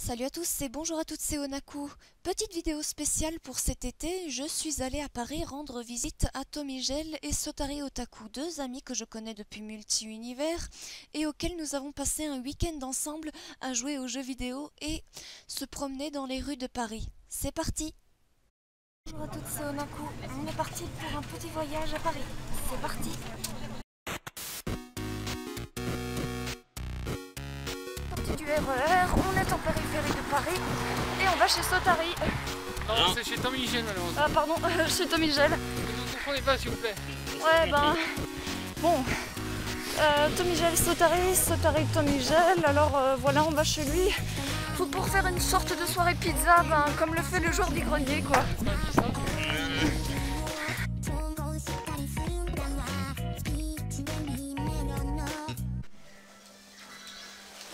Salut à tous et bonjour à toutes, c'est Onaku. Petite vidéo spéciale pour cet été, je suis allée à Paris rendre visite à Tomigel et Sotari Otaku, deux amis que je connais depuis multi-univers et auxquels nous avons passé un week-end ensemble à jouer aux jeux vidéo et se promener dans les rues de Paris. C'est parti! Bonjour à toutes, c'est Onaku. On est parti pour un petit voyage à Paris. C'est parti! Du RER, on est en périphérie de Paris et on va chez Sotari. Non, c'est chez Tomigel malheureusement. Ah pardon, chez Tomigel. Ne nous confondez pas s'il vous plaît. Ouais ben... Bon... Tomigel, Sotari, Tomigel, alors voilà, on va chez lui. Tout pour faire une sorte de soirée pizza, ben, comme le fait le joueur du grenier quoi.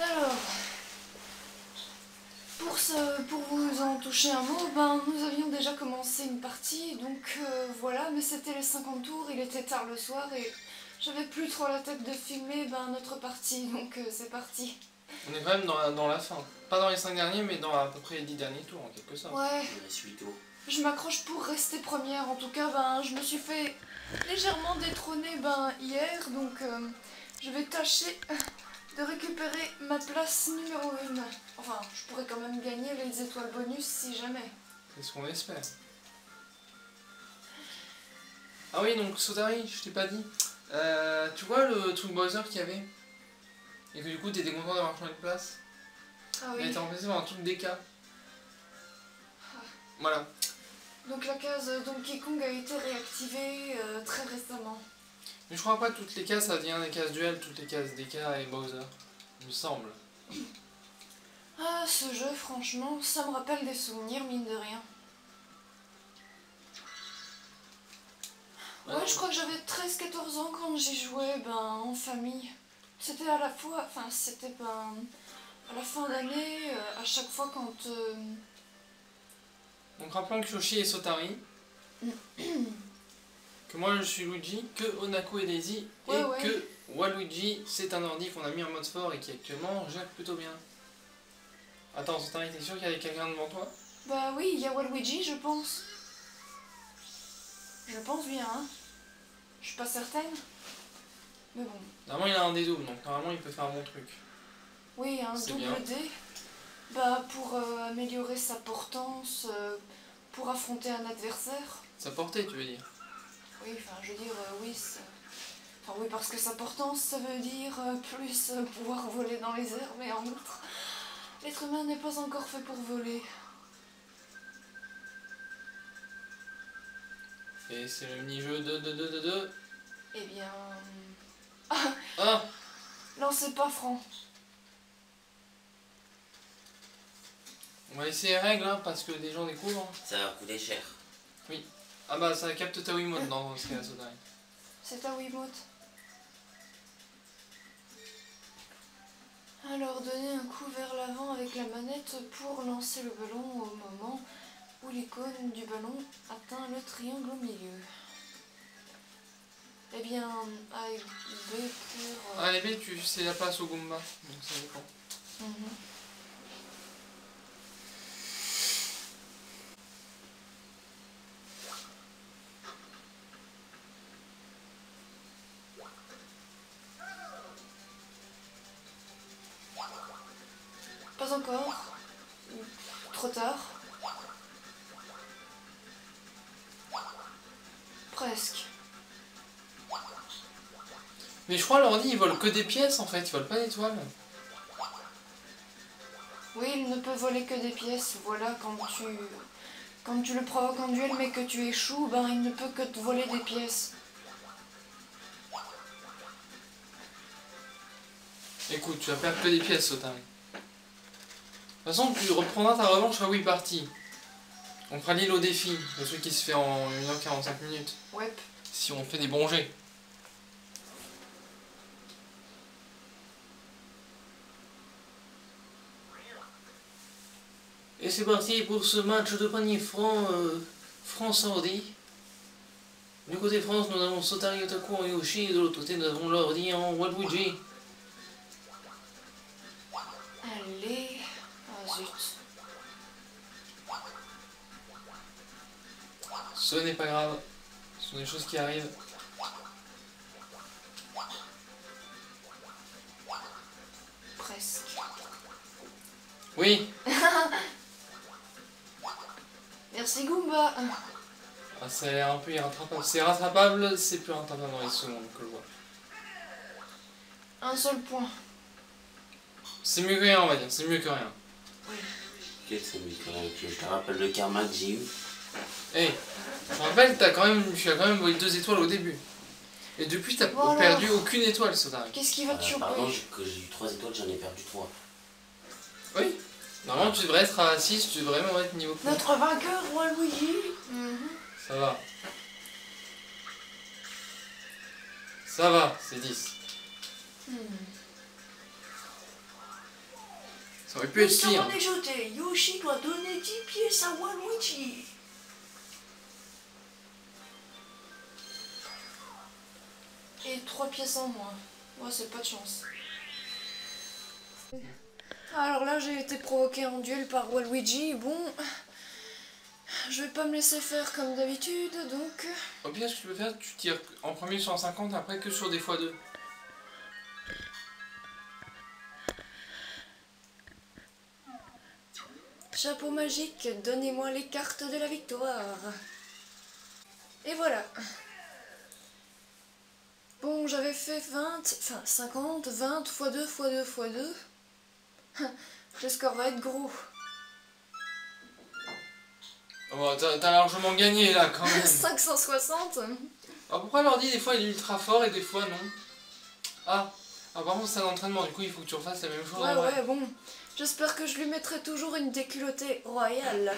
Alors... Pour vous en toucher un mot, ben, nous avions déjà commencé une partie, donc voilà, mais c'était les 50 tours, il était tard le soir et j'avais plus trop la tête de filmer notre partie, donc c'est parti. On est quand même dans la fin. Pas dans les 5 derniers, mais dans à peu près les 10 derniers tours en quelque sorte. Ouais, je m'accroche pour rester première, en tout cas je me suis fait légèrement détrôner hier, donc je vais tâcher de récupérer ma place numéro 1. Enfin, je pourrais quand même gagner les étoiles bonus si jamais. C'est ce qu'on espère. Ah oui, donc Sotari, je t'ai pas dit. Tu vois le truc browser qu'il y avait? Et que du coup t'étais content d'avoir changé de place? Ah Il a oui. été remplacé par un truc DK. Voilà. Donc la case Donkey Kong a été réactivée très récemment. Mais je crois pas que toutes les cases ça devient des cases duel, toutes les cases DK et Bowser. Il me semble. Ah, ce jeu, franchement, ça me rappelle des souvenirs, mine de rien. Ouais, je crois que j'avais 13-14 ans quand j'y jouais en famille. C'était à la fois, enfin c'était à la fin d'année, à chaque fois quand... Donc rappelons que Yoshi est Sotari. Que moi je suis Luigi, que Onaku est Daisy, Ouais, et ouais. que Waluigi c'est un ordi qu'on a mis en mode fort et qui actuellement gère plutôt bien. Attends, Sotari, t'es sûr qu'il y avait quelqu'un devant toi? Bah oui, il y a Waluigi, je pense. Je pense bien, hein. Je suis pas certaine. Mais bon. Normalement il a un dédouble, donc normalement il peut faire un bon truc. Oui, un C'est double bien. D. Pour améliorer sa portance, pour affronter un adversaire. Sa portée, tu veux dire? Oui, enfin, je veux dire, oui, enfin, oui, parce que sa portance, ça veut dire plus pouvoir voler dans les airs, mais en outre, l'être humain n'est pas encore fait pour voler. Et c'est le mini-jeu de... Eh bien... Ah! Lancez pas franc. On va laisser les règles, hein, parce que des gens découvrent. Ça va coûter cher. Oui. Ah bah ça capte ta Wiimote dans ce cas-là, Sotari. C'est ta Wiimote. Alors, donnez un coup vers l'avant avec la manette pour lancer le ballon au moment où l'icône du ballon atteint le triangle au milieu. Eh bien, A et B pour... Ah, et B, c'est la place au Goomba, donc ça dépend. Mhm. Pas encore. Trop tard. Presque. Mais je crois l'ordi il vole que des pièces en fait, il vole pas d'étoiles. Oui, il ne peut voler que des pièces. Voilà, quand tu le provoques en duel mais que tu échoues, il ne peut que te voler des pièces. Écoute, tu vas perdre que des pièces, Sotari. De toute façon, tu reprendras ta revanche à Wii Party. On fera l'île au défi, le truc qui se fait en 1h45 minutes. Ouais. Si on fait des bons jets. Et c'est parti pour ce match de panier franc France-Ordi. Du côté France, nous avons Sotari Otaku en Yoshi, et de l'autre côté, nous avons l'ordi en Waluigi. Allez, zut. Ce n'est pas grave. Ce sont des choses qui arrivent. Presque. Oui. Merci Goomba. Ah, c'est un peu irrattrapable. C'est rattrapable, c'est plus rattrapable dans les secondes que je vois. Un seul point. C'est mieux que rien, on va dire. C'est mieux que rien. Oui. Qu'est-ce que c'est mieux que rien? Je te rappelle le karma que j'ai eu. Hey, je me rappelle, tu as quand même volé 2 étoiles au début. Et depuis, t'as Voilà. perdu aucune étoile, Sotari. Qu'est-ce qui va te choper? Pardon, que j'ai eu 3 étoiles, j'en ai perdu 3. Oui. Normalement, tu devrais être à 6, tu devrais vraiment être niveau point. Notre vainqueur, Waluigi. Ça va. Ça va, c'est 10. Ça aurait pu être pire. est jeté. Yoshi doit donner 10 pièces à Waluigi. Et 3 pièces en moins. Ouais, c'est pas de chance. Alors là, j'ai été provoqué en duel par Waluigi. Bon, je vais pas me laisser faire comme d'habitude, donc... Au pire, ce que tu peux faire, tu tires en premier sur 50, après que sur des x2. Chapeau magique, donnez-moi les cartes de la victoire. Et voilà. Bon, j'avais fait 20, enfin 50, 20, x2, x2, x2. Le score va être gros. Oh, bah, t'as largement gagné là quand même. 560. Alors pourquoi l'ordi des fois il est ultra fort et des fois non? Ah, par contre c'est un entraînement, du coup il faut que tu refasses la même chose en vrai. Ouais, bon. J'espère que je lui mettrai toujours une déculottée royale.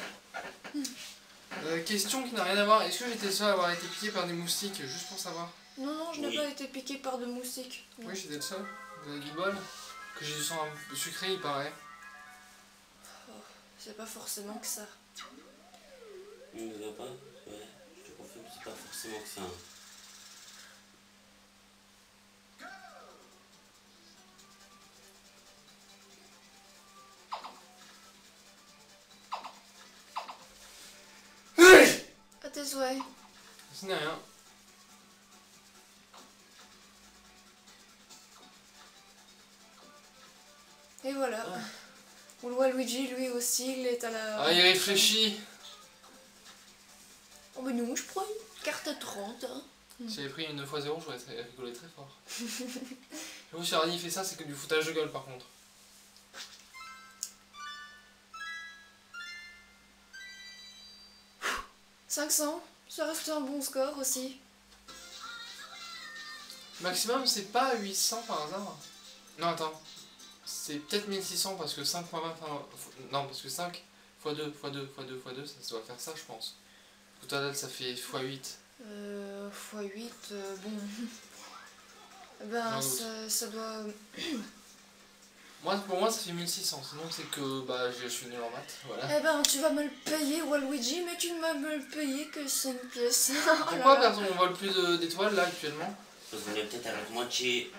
Question qui n'a rien à voir, est-ce que j'étais seul à avoir été piqué par des moustiques, juste pour savoir? Non, je n'ai Oui. pas été piqué par de moustiques. Non. Oui, j'étais le seul. Vous avez du bol. Que j'ai du sang un peu sucré, il paraît. C'est pas forcément que ça. Ne va pas? Ouais, je te confirme, c'est pas forcément que ça. À tes souhaits. Ce n'est rien. Et voilà. Waluigi, lui aussi, il est à la... Ah, il réfléchit. Oh mais non, je prends une carte à 30. Hein. Si j'avais pris une 2x0, j'aurais rigolé très fort. J'avoue, si Rani fait ça, c'est que du foutage de gueule par contre. « 500, ça reste un bon score aussi. Maximum, c'est pas 800 par hasard. Non, attends. C'est peut-être 1600 parce que 5 x 20, non, parce que 5 x 2, x 2, x 2, x 2, ça doit faire ça, je pense. Au total, ça fait x 8. x8, bon... Ben, ça doit... Pour moi, ça fait 1600. Sinon, c'est que bah, je suis nul en maths. Voilà. Eh ben, tu vas me le payer, Waluigi, mais tu ne vas me le payer que 5 pièces. Pourquoi personne on vole plus d'étoiles là actuellement? Parce qu'on est peut-être à la moitié.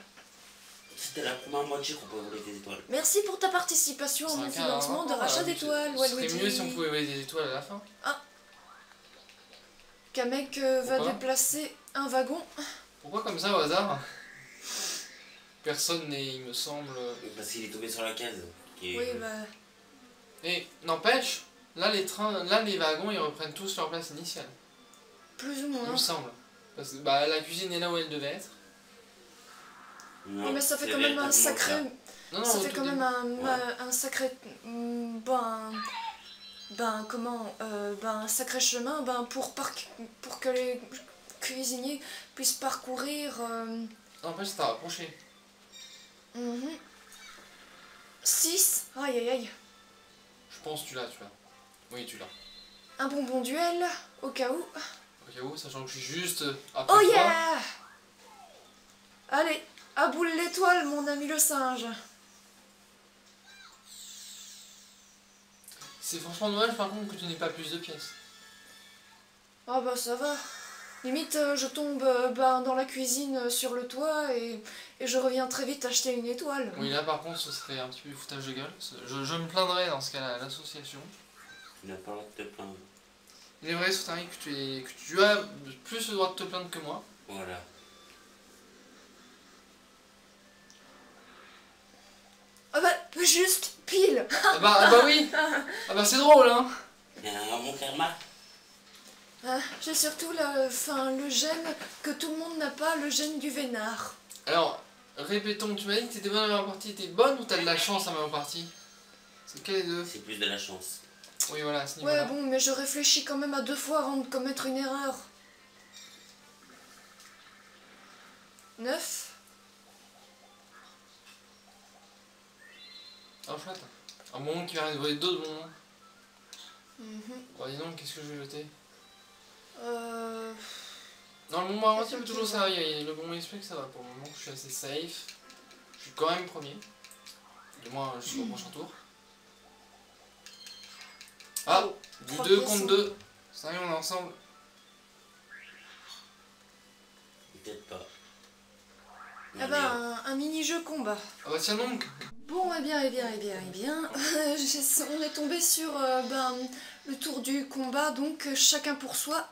C'était la première moitié qu'on peut voler des étoiles. Merci pour ta participation à mon financement de rachat d'étoiles, Waluigi. Ce serait mieux si on pouvait voler des étoiles à la fin. Ah. Kamek va Pourquoi déplacer un wagon. Pourquoi comme ça au hasard? Personne n'est, il me semble. Parce qu'il est tombé sur la case. Qui est... Oui, bah... Et n'empêche, là les wagons ils reprennent tous leur place initiale. Plus ou Il moins. me semble. Parce que bah, la cuisine est là où elle devait être. Non, Oui, mais ça fait quand même un sacré... Non, Ça au fait tout quand même début. un sacré... un sacré chemin pour que les cuisiniers puissent parcourir... N'empêche, ça t'a rapproché. 6. Aïe aïe aïe. Je pense que tu l'as. Oui, tu l'as. Un bonbon duel, au cas où. Au cas où, sachant que je suis juste après Oh toi. yeah! Allez, à boule l'étoile, mon ami le singe. C'est franchement dommage par contre que tu n'aies pas plus de pièces. Ah bah ça va. Limite, je tombe dans la cuisine sur le toit et je reviens très vite acheter une étoile. Oui, là par contre, ce serait un petit peu du foutage de gueule. Je me plaindrais dans ce cas-là à l'association. Tu n'as pas le droit de te plaindre. Il est vrai, Sotari, que tu as plus le droit de te plaindre que moi. Voilà. Ah bah, juste pile. Ah bah oui. Ah bah c'est drôle, hein. Il y a un bon karma. J'ai surtout le gène que tout le monde n'a pas, le gène du vénard. Alors, répétons, tu m'as dit que t'étais bonne à la même partie. T'es bonne ou t'as de la chance à la même partie? C'est quel des deux? C'est plus de la chance. Oui, voilà, à ce niveau-là. Ouais, bon, mais je réfléchis quand même à 2 fois avant de commettre une erreur. 9. Oh, chouette. Un moment qui va arriver d'autres moments. Mhm. Bon, dis donc, qu'est-ce que je vais jeter? Euh... Non, le moment avancé Qu'est-ce peut que toujours tu servir. Le bon esprit que ça va pour le moment. Je suis assez safe. Je suis quand même premier. Du moins, jusqu'au prochain tour. Ah, Oh, du 3 2 pièces, contre hein. 2. Ça y est, on est ensemble. Peut-être pas. Ah bah, un mini-jeu combat. Ah bah tiens donc. Bon, eh bien. On est tombé sur le tour du combat, donc chacun pour soi.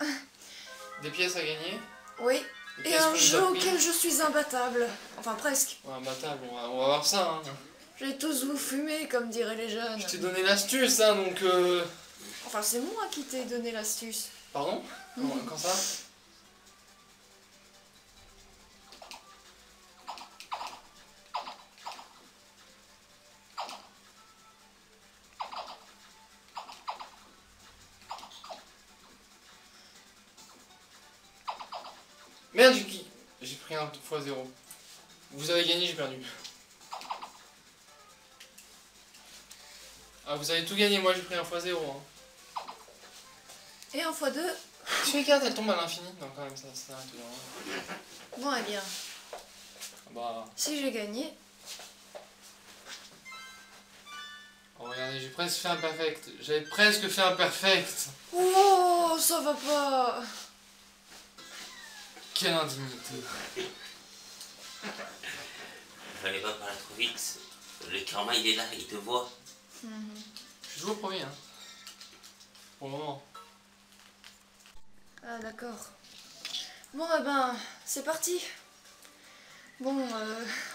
Des pièces à gagner. Oui. Des Et pièces un qu'on nous jeu a pris. auquel je suis imbattable. Enfin, presque. Ouais, imbattable, on va voir ça. Hein. J'ai tous vous fumer, comme diraient les jeunes. Je t'ai donné l'astuce, hein, donc... Enfin, c'est moi qui t'ai donné l'astuce. Pardon? Quand ça? Merde, j'ai pris un x0. Vous avez gagné, j'ai perdu. Ah, vous avez tout gagné, moi j'ai pris un x0. Hein. Et un x2. Si mes cartes elles tombent à l'infini, non quand même ça s'arrête tout Bon, eh bien, Bah, si j'ai gagné. oh, regardez, j'ai presque fait un perfect. J'avais presque fait un perfect. Oh, ça va pas. Quelle indignité. Fallait pas parler trop vite. Le karma il est là, il te voit. Je suis toujours premier, hein. Pour le moment. Ah, d'accord. Bon, eh ben, c'est parti. Bon,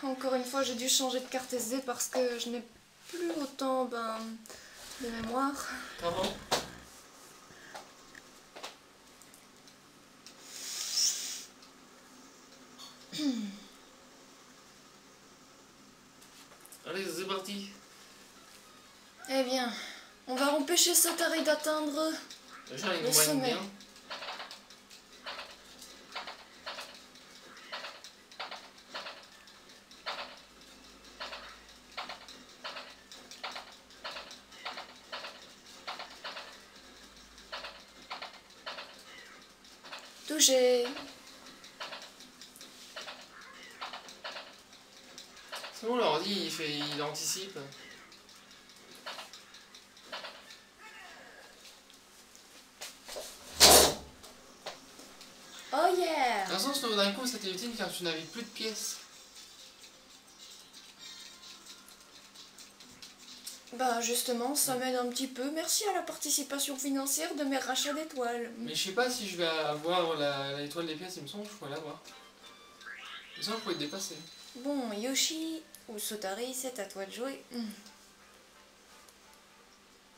encore une fois, j'ai dû changer de carte SD parce que je n'ai plus autant, de mémoire. Pardon? Allez, c'est parti. Eh bien, on va empêcher Sotari d'atteindre. Déjà, il Le nous moigne sommet. bien. Touché. C'est bon, l'ordi, il anticipe. Oh yeah. De toute façon, d'un coup, c'était utile car tu n'avais plus de pièces. Bah justement, ça m'aide un petit peu. Merci à la participation financière de mes rachats d'étoiles. Mais je sais pas si je vais avoir l'étoile des pièces, il me semble que je pourrais l'avoir. Il me semble que je pourrais te dépasser. Bon, Yoshi ou Sotari, c'est à toi de jouer.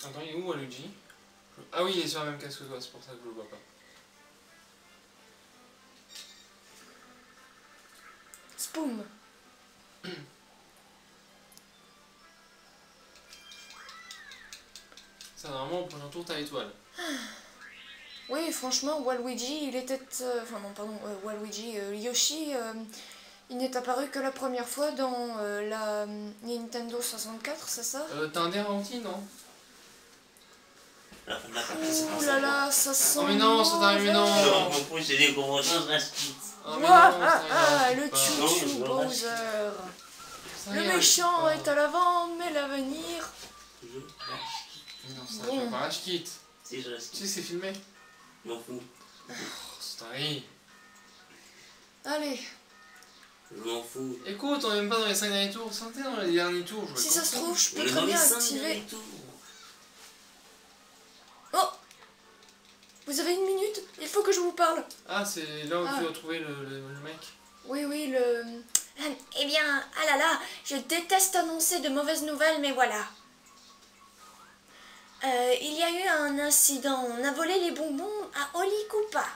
Attends, il est où Waluigi? Ah oui, il est sur la même casque que toi, c'est pour ça que je le vois pas. Spoum. Ça, normalement, au prochain tour, t'as l'étoile. Oui, franchement, Waluigi, il était... enfin non, pardon, Waluigi, Yoshi, il n'est apparu que la première fois dans la Nintendo 64, c'est ça? T'as un déranti, non? À la fin de la partie, c'est pas Ouh ça. là là, ça sent Oh mais non, ça t'arrive, mais non. mauvais. Non, mon pouce, j'ai des gros choses, je reste quitte. Oh, mais Ouah, non, ah, ça ah, ira, le pas. chouchou Non, je Bowser. Ça Le ira, méchant pas. est à l'avant, mais l'avenir... Je reste quitte. Mais non, ça, Bon. je vais pas, je quitte. Si, je reste Tu sais quitte. que c'est filmé. Je m'en fous. Starry. Allez, Je m'en fous. Écoute, on est même pas dans les 5 derniers tours. Sortez dans les derniers tours. Je si ça se trouve, je On peux est très dans les bien 5 activer... derniers tours. Oh! Vous avez une minute? Il faut que je vous parle. Ah, c'est là où Ah. tu as trouvé le mec. Oui, le... Eh bien, ah là là, je déteste annoncer de mauvaises nouvelles, mais voilà. Il y a eu un incident. On a volé les bonbons à Oli Koopa.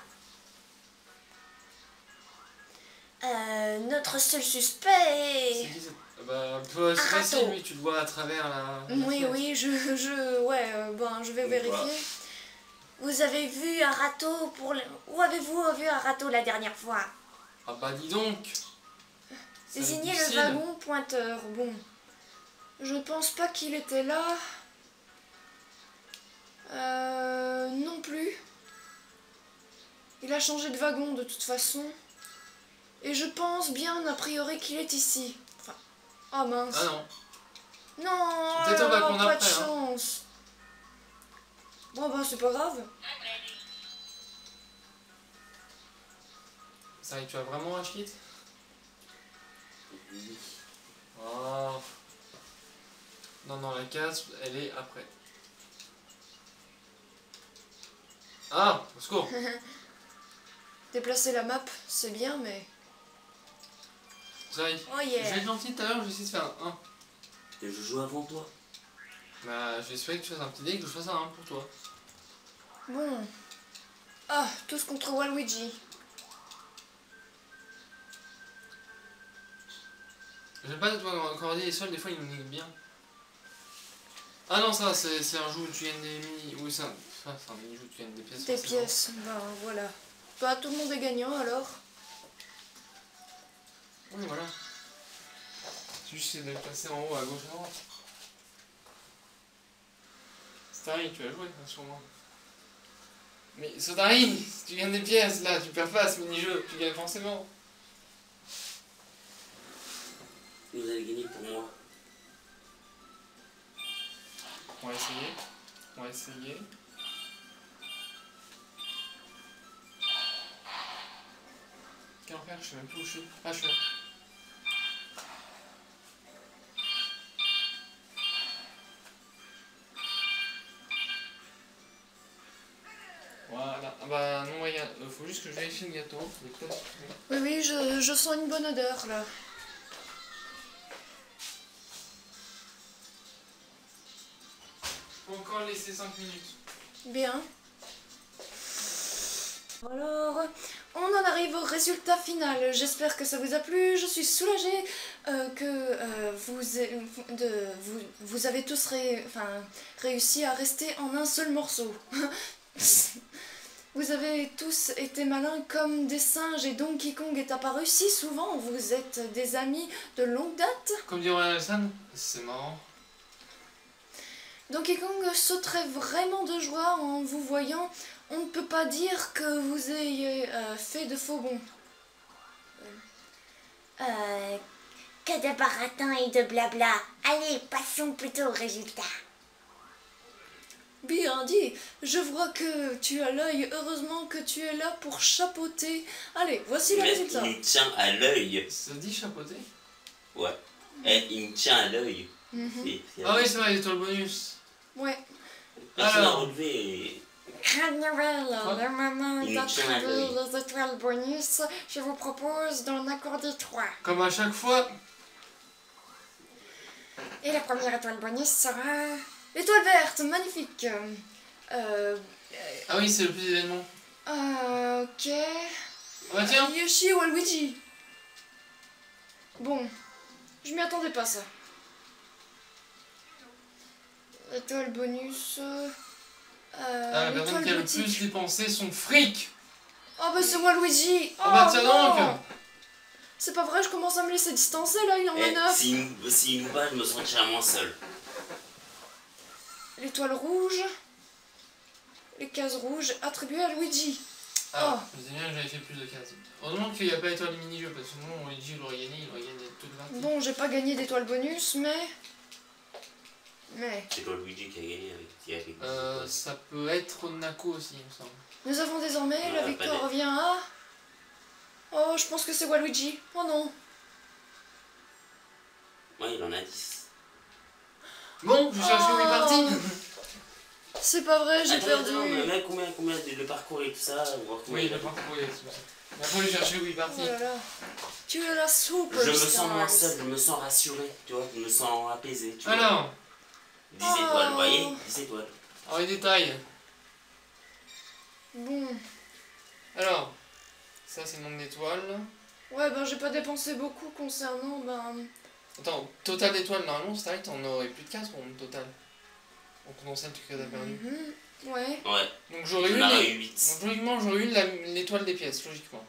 Notre seul suspect C'est est... qui cette... Bah, c'est facile, râteau. lui, tu le vois à travers la... Oui, fenêtre. oui, je vais vérifier. Vous avez vu un râteau pour... Où avez-vous vu un râteau la dernière fois? Ah bah dis donc. Ça va être Désignez le difficile. wagon pointeur. Bon, je pense pas qu'il était là. Non plus. Il a changé de wagon de toute façon. Et je pense bien a priori qu'il est ici. Enfin, oh mince. Ah non. Non, Peut-être au alors, wagon pas de d'après, hein. chance. Bon bah c'est pas grave. Ça, tu as vraiment un kit? Oui. Oh. Non, la case, elle est après. Ah, au secours. Déplacer la map, c'est bien, mais... J'arrive. Oh Je vais yeah. être gentil tout à l'heure, je vais essayer de faire un 1. Et je joue avant toi. Bah, j'espère que tu fasses un petit dé et que je fasse un 1 pour toi. Bon. Ah, tous contre Waluigi. J'aime pas toi quand on dit les sols, des fois ils nous niquent bien. Ah non, ça, c'est un jeu où tu gagnes des mini. Oui, c'est un mini jeu où tu gagnes des pièces. Des forcément. pièces, ben voilà. Bah, tout le monde est gagnant alors. Oui, voilà. C'est juste de le passer en haut à gauche à droite. Starry, tu as joué, hein, sûrement. Mais Starry, si tu gagnes des pièces là, tu perds pas ce mini-jeu, tu gagnes forcément. Vous allez gagner pour moi. On va essayer. On va essayer. Quel enfer, je sais même plus où je suis. Ah, je suis là. Voilà. Ah bah non, il faut juste que je vérifie le gâteau. Il est peut-être- Oui, oui, je sens une bonne odeur là. Faut encore laisser 5 minutes. Bien. Alors, on en arrive au résultat final. J'espère que ça vous a plu. Je suis soulagée que vous avez tous réussi à rester en un seul morceau. Vous avez tous été malins comme des singes et Donkey Kong est apparu si souvent. Vous êtes des amis de longue date. Comme dit Royal Sun, c'est marrant. Donkey Kong sauterait vraiment de joie en vous voyant. On ne peut pas dire que vous ayez fait de faux bons. Que de baratin et de blabla. Allez, passons plutôt au résultat. Bien dit, je vois que tu as l'œil. Heureusement que tu es là pour chapeauter. Allez, voici le Mais résultat. il me tient à l'œil. Ça dit chapeauté? Ouais. Eh, il me tient à l'œil. Mhm. Ah oui, c'est vrai, l'étoile bonus. Ouais. Personne n'a Alors. relevé. Noël, Quoi? le moment Il me tient à d'attribuer l'œil. les étoiles bonus, je vous propose d'en accorder 3. Comme à chaque fois. Et la première étoile bonus sera... L'étoile verte, magnifique. Ah oui, c'est le plus d'événements. Ok. Ah bah tiens. Yoshi ou Waluigi. Bon, je m'y attendais pas ça. Étoile bonus. Ah, la personne étoile qui a le boutique. plus dépensé son fric. Oh bah c'est Waluigi. Ah bah Oh, tiens non. donc. C'est pas vrai, je commence à me laisser distancer là, il en a Eh, 9. s'il nous bat, je me sentirai moins seul. L'étoile rouge. Les cases rouges attribuées à Luigi. Ah, je me disais bien que j'avais fait plus de 15. Heureusement qu'il n'y a pas étoile des mini-jeux, parce que sinon, Luigi il aurait gagné toute la partie. Bon, j'ai pas gagné d'étoile bonus, mais... C'est pas Luigi qui a gagné avec qui avec Ça peut être Onako aussi, il me semble. Nous avons désormais, la Ouais, victoire pas revient à... Oh, je pense que c'est Waluigi. Oh non. Ouais, il en a 10. Bon, je cherche où il est parti. C'est pas vrai, j'ai Attends, perdu. attends, mais mec, combien le parcours et tout ça, voir combien Oui, il a le fait. parcours, oui, c'est ça. Mais après, je cherchais où il est parti. Oh là là. Tu es la super Je me sens moins seul, je me sens rassuré, tu vois, je me sens apaisé, tu vois. Alors, 10 étoiles, vous voyez, 10 étoiles. alors les détails. Bon. Alors, ça c'est le nombre d'étoiles. Ouais, ben j'ai pas dépensé beaucoup concernant, ben... Attends, total d'étoiles, normalement, c'est vrai que t'en aurais plus de 4 au total. En condensant le truc que t'as perdu. Ouais. Ouais, Donc j'aurais eu, j'en aurais eu 8. Donc logiquement, j'aurais eu l'étoile des pièces, logiquement.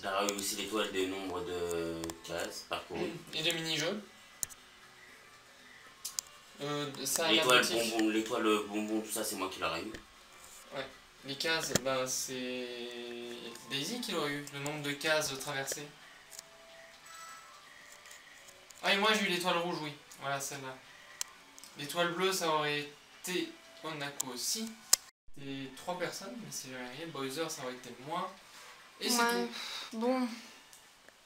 J'aurais eu aussi l'étoile des nombres de cases parcourues. Et le mini-jeu. Ça, L'étoile l'apéritif. bonbon, tout ça, c'est moi qui l'aurais eu. Les cases, bah c'est Daisy qui l'aurait eu, le nombre de cases traversées. Ah et moi j'ai eu l'étoile rouge, oui. Voilà celle-là. L'étoile bleue, ça aurait été Onako aussi. Et 3 personnes, mais c'est rien. Bowser, ça aurait été moi. Et c'est Ouais. tout. Bon.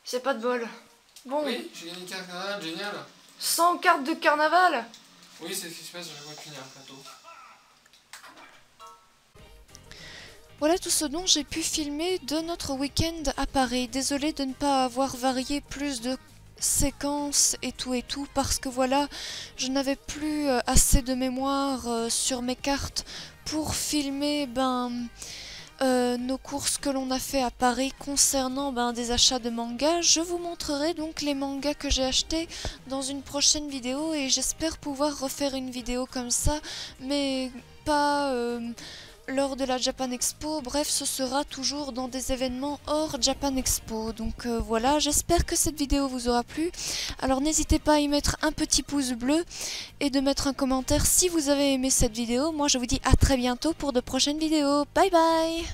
C'est pas de bol. Bon. Oui, j'ai gagné une carte carnaval, génial. 100 cartes de carnaval. Oui, c'est ce qui se passe à chaque fois qu'il y a un plateau. Voilà tout ce dont j'ai pu filmer de notre week-end à Paris. Désolée de ne pas avoir varié plus de séquences et tout parce que voilà, je n'avais plus assez de mémoire sur mes cartes pour filmer nos courses que l'on a fait à Paris concernant des achats de mangas. Je vous montrerai donc les mangas que j'ai achetés dans une prochaine vidéo et j'espère pouvoir refaire une vidéo comme ça, mais pas lors de la Japan Expo. Bref, ce sera toujours dans des événements hors Japan Expo. Donc voilà, j'espère que cette vidéo vous aura plu. Alors n'hésitez pas à y mettre un petit pouce bleu et de mettre un commentaire si vous avez aimé cette vidéo. Moi je vous dis à très bientôt pour de prochaines vidéos. Bye bye!